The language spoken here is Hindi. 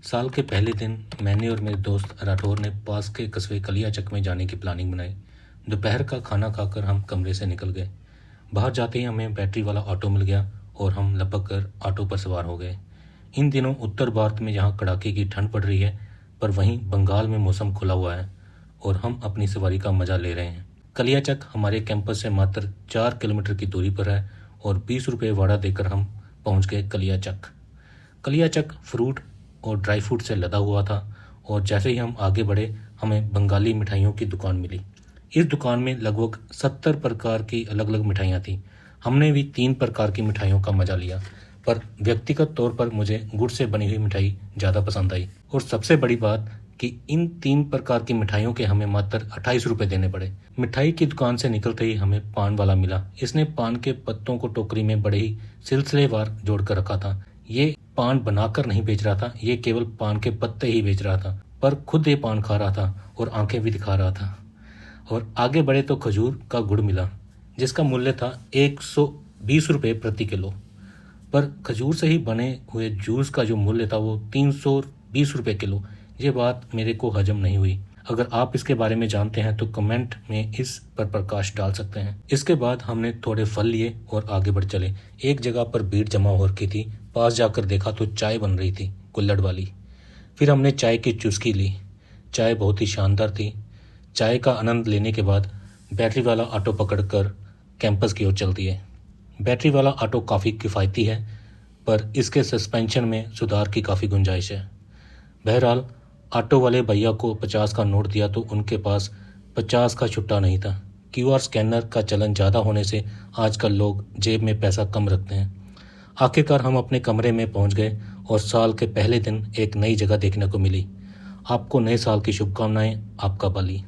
साल के पहले दिन मैंने और मेरे दोस्त राठौर ने पास के कस्बे कलियाचक में जाने की प्लानिंग बनाई। दोपहर का खाना खाकर हम कमरे से निकल गए। बाहर जाते ही हमें बैटरी वाला ऑटो मिल गया और हम लपक कर ऑटो पर सवार हो गए। इन दिनों उत्तर भारत में जहाँ कड़ाके की ठंड पड़ रही है, पर वहीं बंगाल में मौसम खुला हुआ है और हम अपनी सवारी का मजा ले रहे हैं। कलियाचक हमारे कैंपस से मात्र 4 किलोमीटर की दूरी पर है और 20 रुपये भाड़ा देकर हम पहुंच गए कलियाचक। कलियाचक फ्रूट और ड्राई फ्रूट से लदा हुआ था और जैसे ही हम आगे बढ़े हमें बंगाली मिठाइयों की दुकान मिली। इस दुकान में लगभग 70 प्रकार की अलग अलग मिठाइयाँ थीं। हमने भी 3 प्रकार की मिठाइयों का मजा लिया, पर व्यक्तिगत तौर पर मुझे गुड़ से बनी हुई मिठाई ज़्यादा पसंद आई। और सबसे बड़ी बात कि इन 3 प्रकार की मिठाइयों के हमें मात्र 28 रुपये देने पड़े। मिठाई की दुकान से निकलते ही हमें पान वाला मिला। इसने पान के पत्तों को टोकरी में बड़े ही सिलसिलेवार जोड़ कर रखा था। ये पान बनाकर नहीं बेच रहा था, ये केवल पान के पत्ते ही बेच रहा था, पर खुद ये पान खा रहा था और आंखें भी दिखा रहा था। और आगे बढ़े तो खजूर का गुड़ मिला, जिसका मूल्य था 120 रुपये प्रति किलो, पर खजूर से ही बने हुए जूस का जो मूल्य था वो 320 रुपये किलो। ये बात मेरे को हजम नहीं हुई। अगर आप इसके बारे में जानते हैं तो कमेंट में इस पर प्रकाश डाल सकते हैं। इसके बाद हमने थोड़े फल लिए और आगे बढ़ चले। एक जगह पर भीड़ जमा हो रखी थी। पास जाकर देखा तो चाय बन रही थी, कुल्हड़ वाली। फिर हमने चाय की चुस्की ली। चाय बहुत ही शानदार थी। चाय का आनंद लेने के बाद बैटरी वाला ऑटो पकड़कर कैंपस की ओर चल दिए। बैटरी वाला ऑटो काफ़ी किफ़ायती है, पर इसके सस्पेंशन में सुधार की काफ़ी गुंजाइश है। बहरहाल ऑटो वाले भैया को 50 का नोट दिया तो उनके पास 50 का छुट्टा नहीं था। क्यूआर स्कैनर का चलन ज़्यादा होने से आजकल लोग जेब में पैसा कम रखते हैं। आखिरकार हम अपने कमरे में पहुंच गए और साल के पहले दिन एक नई जगह देखने को मिली। आपको नए साल की शुभकामनाएं। आपका बली।